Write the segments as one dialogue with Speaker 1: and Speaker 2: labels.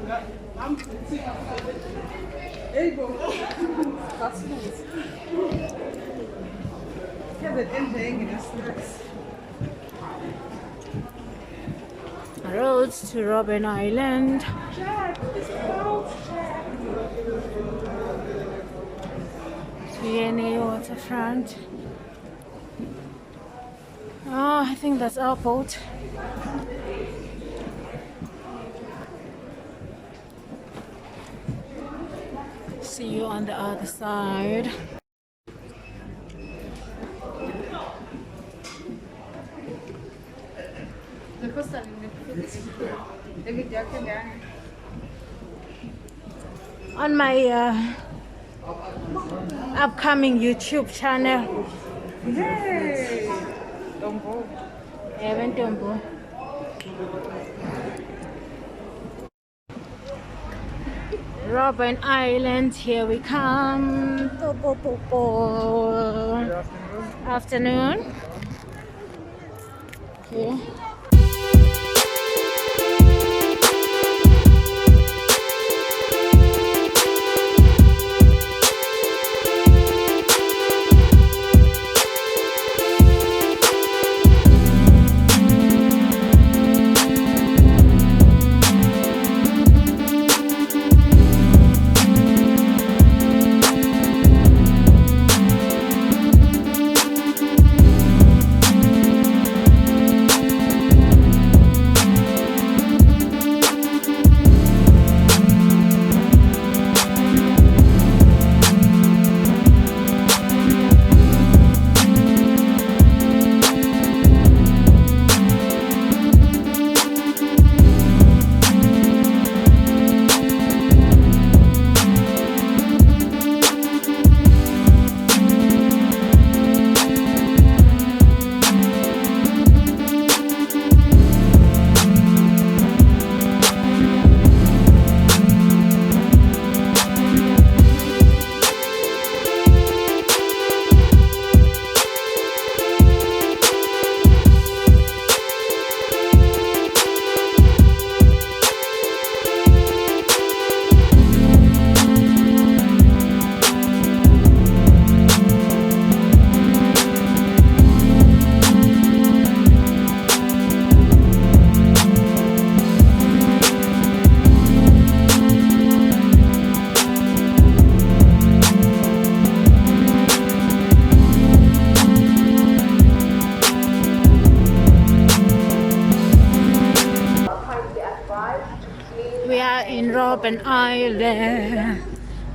Speaker 1: Was los? Ich habe den Ende hängen lassen.
Speaker 2: Roads to Robben Island. TNA waterfront. Oh, I think that's our boat. See you on the other side. On my upcoming YouTube channel.
Speaker 1: Yay! Tombo.
Speaker 2: Evan Tombo. Robben Island, here we come. Good afternoon. Okay. We are in Robben Island.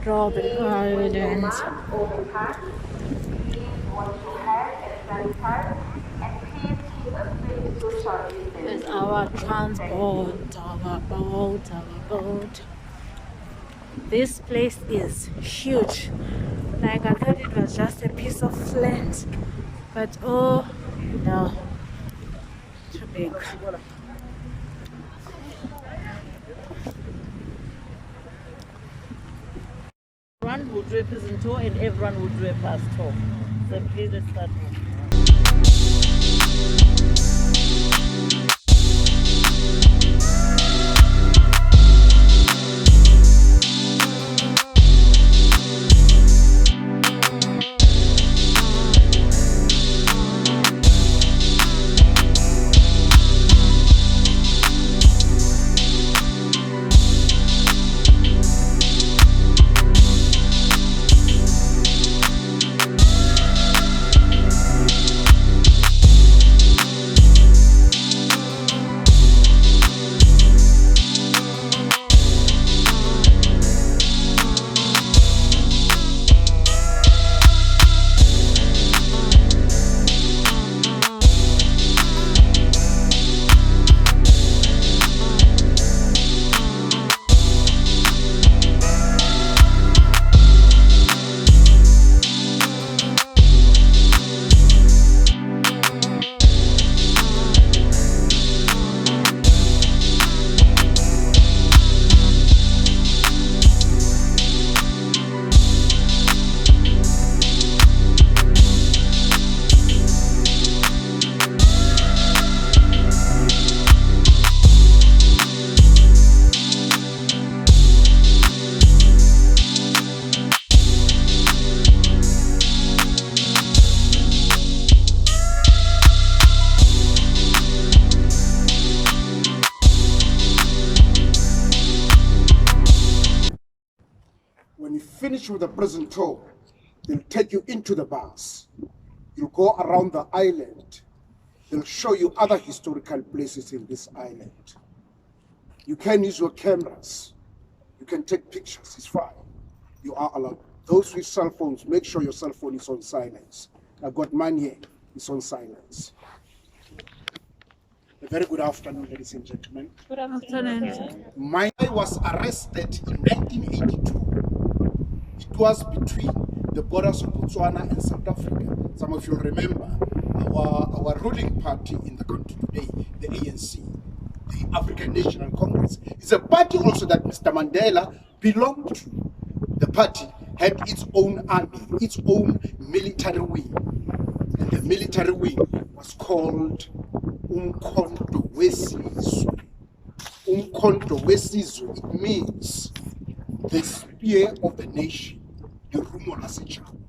Speaker 2: Robben Island. There's our transport, our boat. This place is huge. Like I thought it was just a piece of land, but oh no, too big.
Speaker 3: Everyone would represent tour and everyone would do a bus tour. So please let's start.
Speaker 4: finish with the prison tour, they'll take you into the bus. You'll go around the island. They'll show you other historical places in this island. You can use your cameras. You can take pictures, it's fine. You are allowed. Those with cell phones, make sure your cell phone is on silence. I've got mine here, it's on silence. A very good afternoon, ladies and gentlemen.
Speaker 2: Good afternoon.
Speaker 4: Mine was arrested in 1982. It was between the borders of Botswana and South Africa. Some of you remember our ruling party in the country today, the ANC, the African National Congress, is a party also that Mr. Mandela belonged to. The party had its own army, its own military wing. And the military wing was called Umkhonto Wesizwe. Umkhonto Wesizwe, it means the spear of the nation, the Rumo Lasechaba.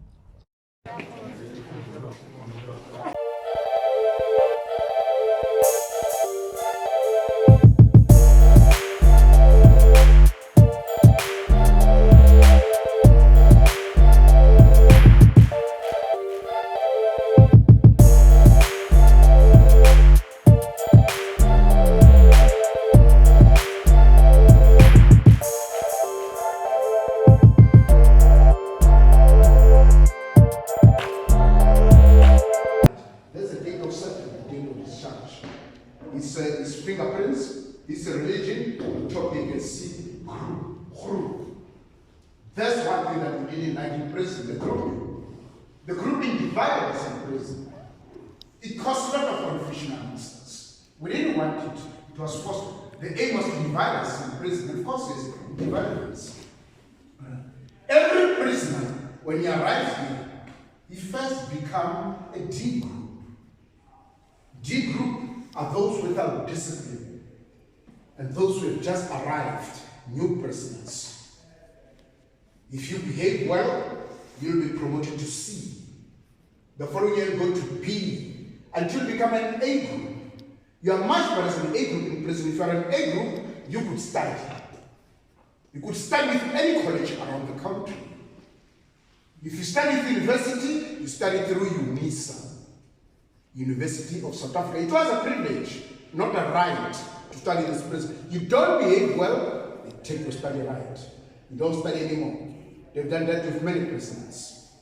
Speaker 4: His fingerprints, his religion, on top you can see group. That's one thing that we didn't like in prison, the grouping. The grouping divided us in prison. It caused a lot of confusion amongst us. We didn't want it. It was forced. The aim was to divide us in prison. Of course, it divided us. Every prisoner, when he arrives here, he first becomes a D group. D group are those without discipline and those who have just arrived, new prisoners. If you behave well, you'll be promoted to C. The following year, you go to B until you become an A group. You are much better as an A group in prison. If you are an A group, you could study. You could study with any college around the country. If you study at university, you study through UNISA. University of South Africa. It was a privilege, not a right, to study in this prison. You don't behave well, they take your study right. You don't study anymore. They've done that with many prisoners.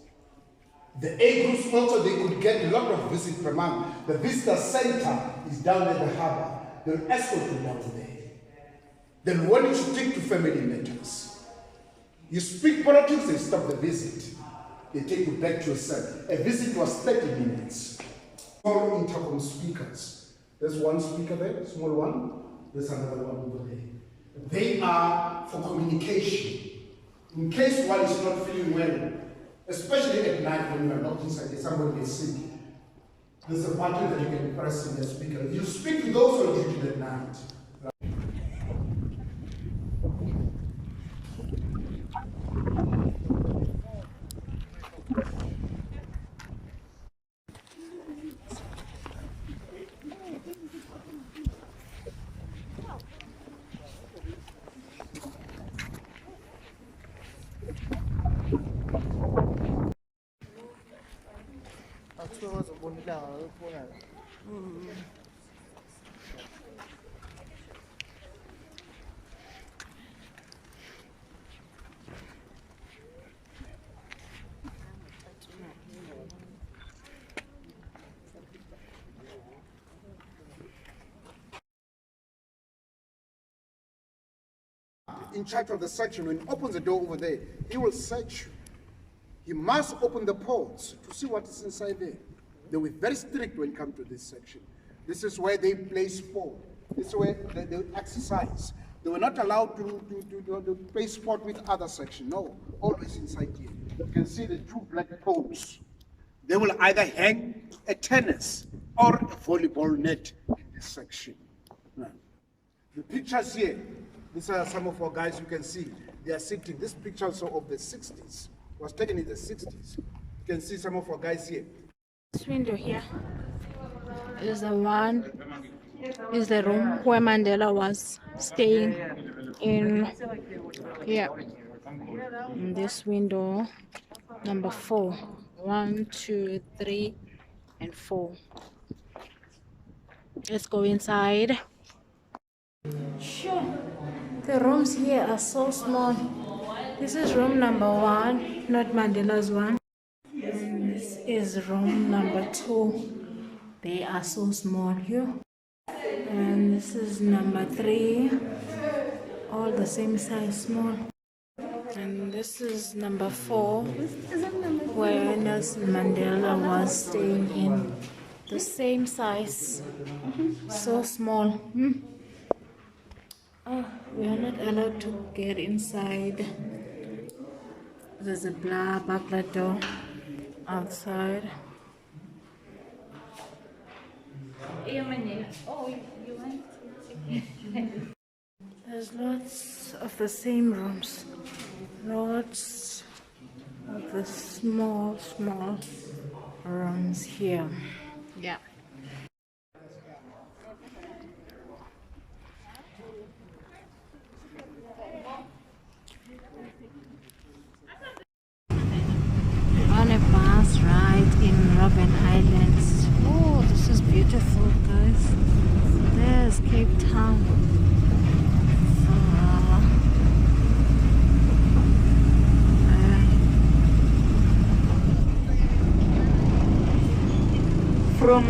Speaker 4: The A groups also, they could get a lot of visits per month. The visitor center is down at the harbor. They'll escort you down there. They'll want you to stick to family matters. You speak politics, they stop the visit. They take you back to your cell. A visit was 30 minutes. Small intercom speakers. There's one speaker there, small one. There's another one over there. They are for communication. In case one is not feeling well, especially at night when you are not inside, somebody is sick, there's a button that you can press in the speaker. You speak to those on duty at night. In charge of the section, when he opens the door over there, he will search you. He must open the ports to see what is inside there. They were very strict when it comes to this section. This is where they play sport. This is where they exercise. They were not allowed to play sport with other sections. No, always inside here. You can see the two black poles. They will either hang a tennis or a volleyball net in this section. The pictures here, these are some of our guys you can see. They are sitting. This picture also of the 60s. Was taken in the 60s. You can see some of our guys here.
Speaker 2: This window here is the room where Mandela was staying in. Yeah. And this window, number 4. 1, 2, 3, and 4. Let's go inside. Sure. The rooms here are so small. This is room number 1, not Mandela's one. And this is room number 2. They are so small here. And this is number 3. All the same size, small. And this is number 4, where Nelson Mandela was staying in. The same size, so small. Oh, we are not allowed to get inside. There's a burglar door outside. There's lots of the same rooms. Lots of the small rooms here. Yeah. On a bus ride in Robben Island. Oh, this is beautiful, guys. There's Cape Town.
Speaker 3: From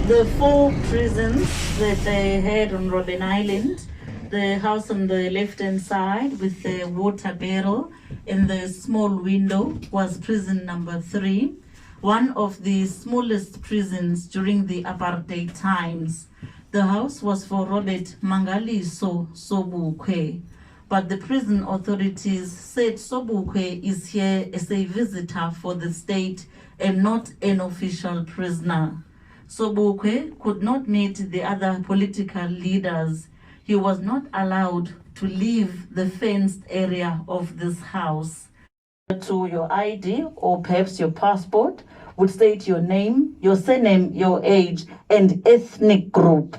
Speaker 3: the 4 prisons that they had on Robben Island, the house on the left-hand side with the water barrel and the small window was prison number 3, one of the smallest prisons during the apartheid times. The house was for Robert Mangaliso Sobukwe, but the prison authorities said Sobukwe is here as a visitor for the state and not an official prisoner. Sobukwe could not meet the other political leaders. He was not allowed to leave the fenced area of this house. To your ID or perhaps your passport would state your name, your surname, your age, and ethnic group,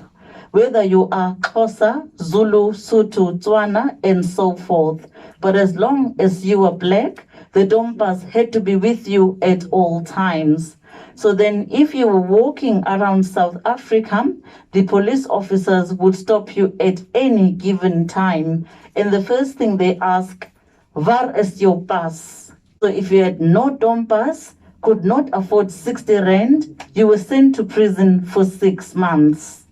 Speaker 3: whether you are Xhosa, Zulu, Sotho, Tswana, and so forth. But as long as you are black, the dompas had to be with you at all times. So then if you were walking around South Africa, the police officers would stop you at any given time. And the first thing they ask, "Waar is your pass?" So if you had no dompas, could not afford 60 rand, you were sent to prison for 6 months.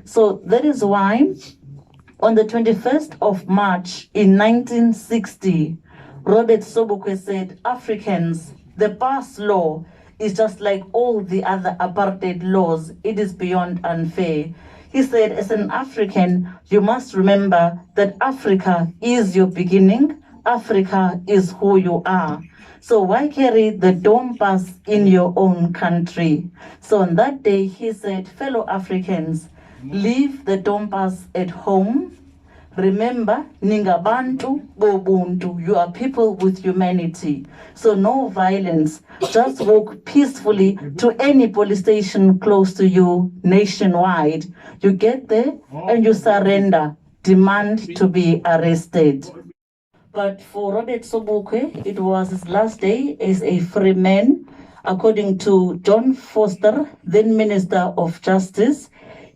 Speaker 3: So that is why on the 21st of March in 1960, Robert Sobukwe said, Africans, the pass law is just like all the other apartheid laws. It is beyond unfair. He said, as an African, you must remember that Africa is your beginning. Africa is who you are. So why carry the dome pass in your own country? So on that day, he said, fellow Africans, leave the dome pass at home. Remember, ningabantu bobuntu, you are people with humanity. So no violence, just walk peacefully to any police station close to you nationwide. You get there and you surrender, demand to be arrested. But for Robert Sobukwe, it was his last day as a free man. According to John Foster, then Minister of Justice,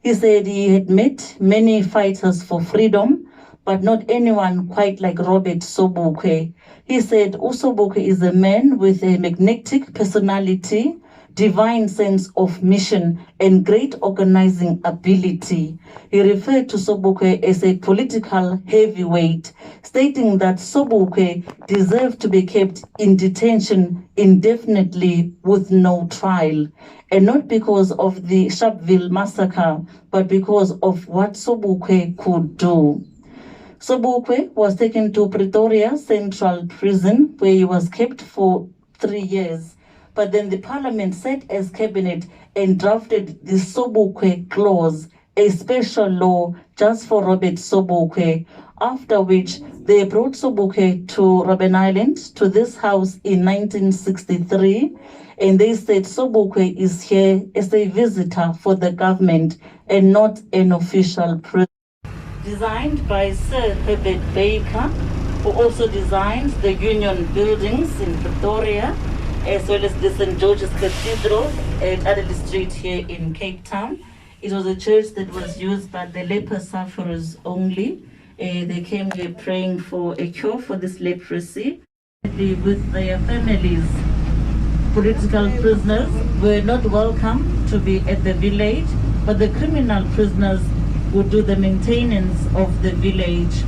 Speaker 3: he said he had met many fighters for freedom, but not anyone quite like Robert Sobukwe. He said Sobukwe is a man with a magnetic personality, divine sense of mission, and great organizing ability. He referred to Sobukwe as a political heavyweight, stating that Sobukwe deserved to be kept in detention indefinitely with no trial, and not because of the Sharpeville massacre, but because of what Sobukwe could do. Sobukwe was taken to Pretoria Central Prison, where he was kept for 3 years. But then the parliament sat as cabinet and drafted the Sobukwe clause, a special law just for Robert Sobukwe, after which they brought Sobukwe to Robben Island, to this house in 1963, and they said Sobukwe is here as a visitor for the government and not an official prisoner. Designed by Sir Herbert Baker, who also designs the Union buildings in Pretoria, as well as the St. George's Cathedral at Adderley Street here in Cape Town. It was a church that was used by the leper sufferers only. They came here praying for a cure for this leprosy. With their families, political prisoners were not welcome to be at the village, but the criminal prisoners would do the maintenance of the village.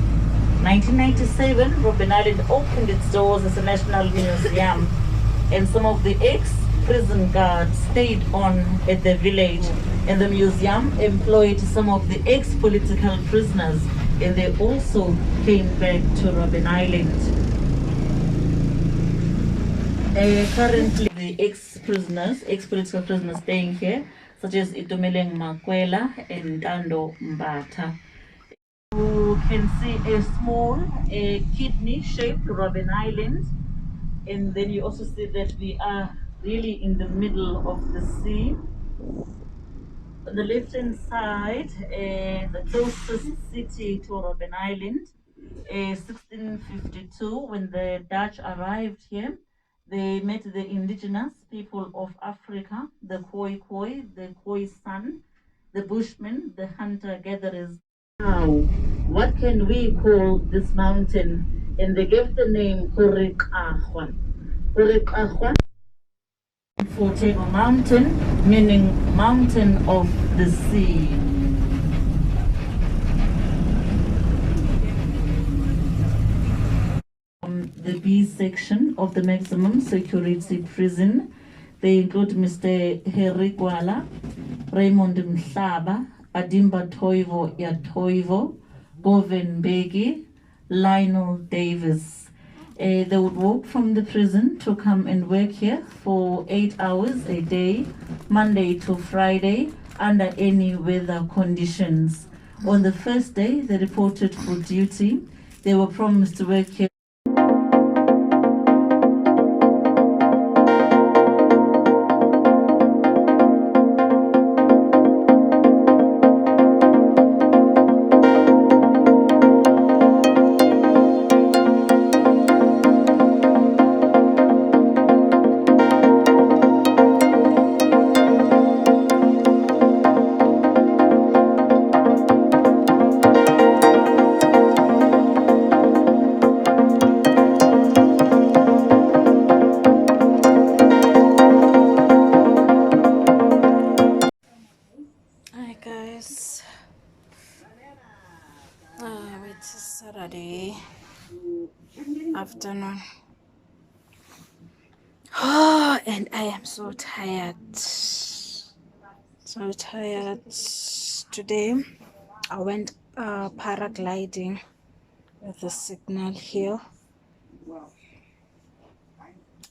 Speaker 3: 1997, Robben Island opened its doors as a national museum, and some of the ex-prison guards stayed on at the village, and the museum employed some of the ex-political prisoners, and they also came back to Robben Island. Currently, the ex-political prisoners staying here, such as Itumeleng Makwela and Tando Mbata. You can see a small kidney-shaped Robben Island, and then you also see that we are really in the middle of the sea. On the left-hand side, the closest city to Robben Island, 1652, when the Dutch arrived here, they met the indigenous people of Africa, the Khoi, the Khoisan, the Bushmen, the hunter-gatherers. Now, what can we call this mountain? And they gave the name Kurikahwan. Kurikahwan for Table Mountain, meaning mountain of the sea. The B section of the maximum security prison, they include Mr. Henry Gwala, Raymond Mhlaba, Adimba Toivo Yatoivo, Goven Begi, Lionel Davis. They would walk from the prison to come and work here for 8 hours a day, Monday to Friday, under any weather conditions. On the first day they reported for duty, they were promised to work here.
Speaker 2: It's Saturday afternoon. Oh, and I am so tired. So tired. Today I went paragliding with the Signal Hill.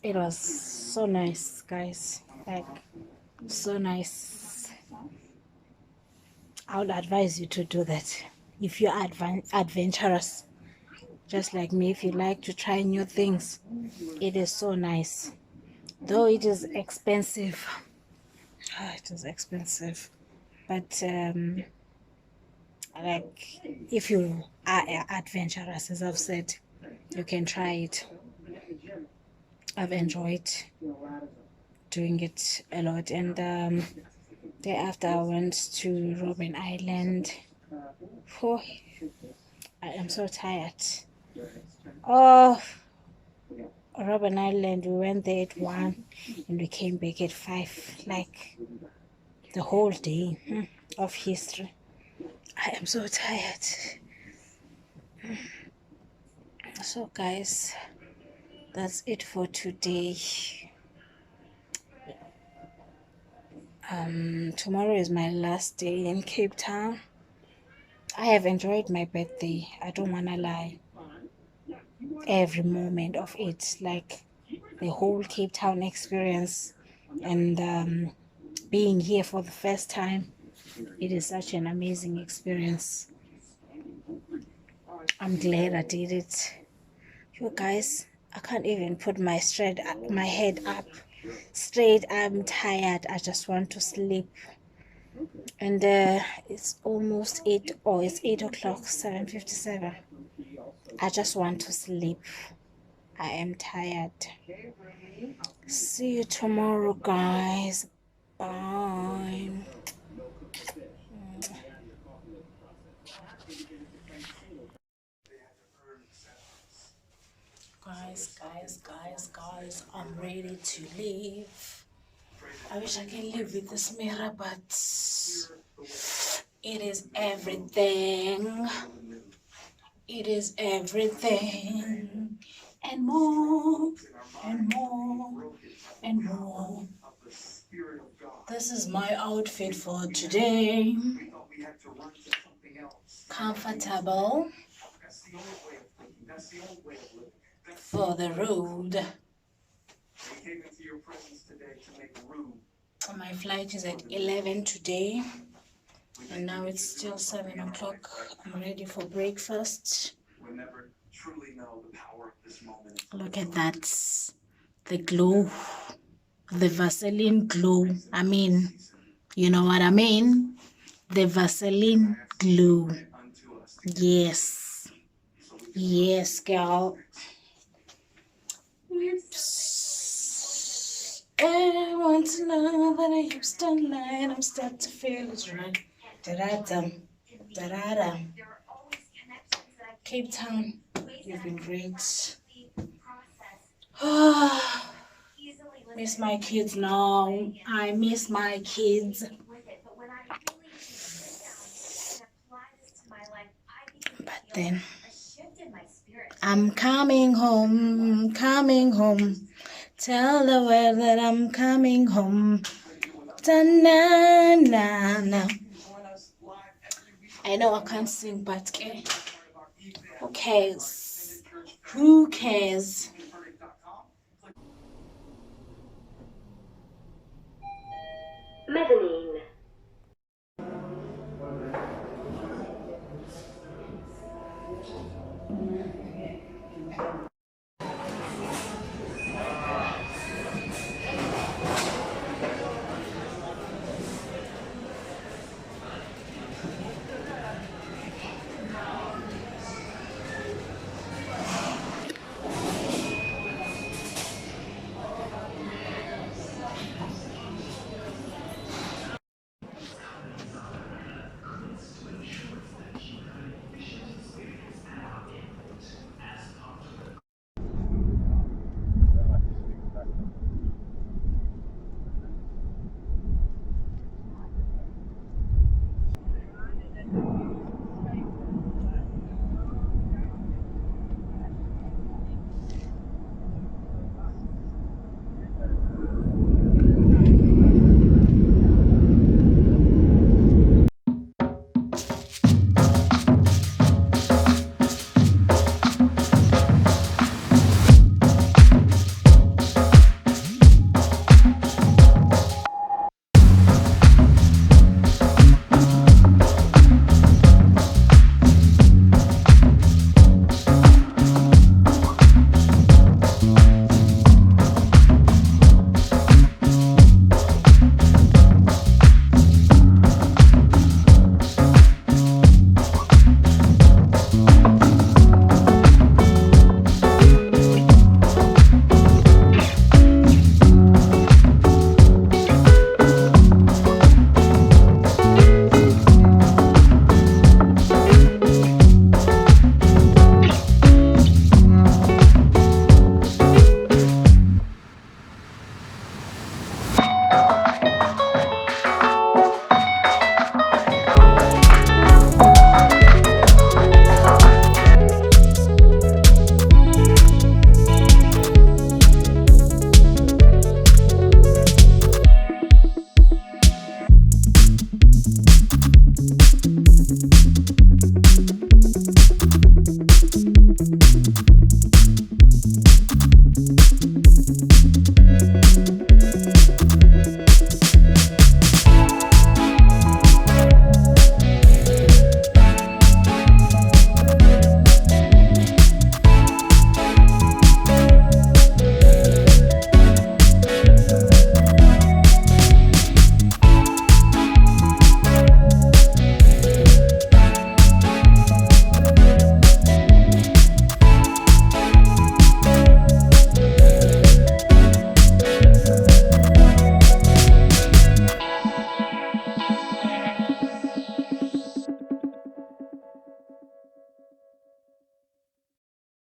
Speaker 2: It was so nice, guys. Like, so nice. I would advise you to do that if you're adventurous, just like me. If you like to try new things, it is so nice, though it is expensive. It is expensive, but like, if you are adventurous, as I've said, you can try it. I've enjoyed doing it a lot. And day after I went to Robben Island. Oh, I am so tired. Oh, Robben Island, we went there at 1 and we came back at 5, like the whole day of history. I am so tired. So guys, that's it for today. Tomorrow is my last day in Cape Town. I have enjoyed my birthday, I don't wanna lie. Every moment of it, like the whole Cape Town experience, and being here for the first time, it is such an amazing experience. I'm glad I did it. You guys, I can't even put my head up straight. I'm tired. I just want to sleep. And it's almost 8, or it's 8 o'clock, 7:57. I just want to sleep. I am tired. See you tomorrow, guys. Bye. Guys, I'm ready to leave. I wish I can live with this mirror, but it is everything. It is everything. And more, and more, and more. This is my outfit for today. Comfortable for the road. My flight is at 11 today, and now it's still 7 o'clock. I'm ready for breakfast. Look at that, the glow, the Vaseline glow. I mean, you know what I mean? The Vaseline glow. Yes, yes, girl. Oops. I want to know that I used to lie. I'm starting to feel it right. Da-da-dum, da-da-dum. Cape Town, you've been great. Miss my kids now. I miss my kids. But then I'm coming home, coming home. Tell the world that I'm coming home. Da-na-na-na. I know I can't sing, but who cares? Who cares?
Speaker 5: Mezzanine.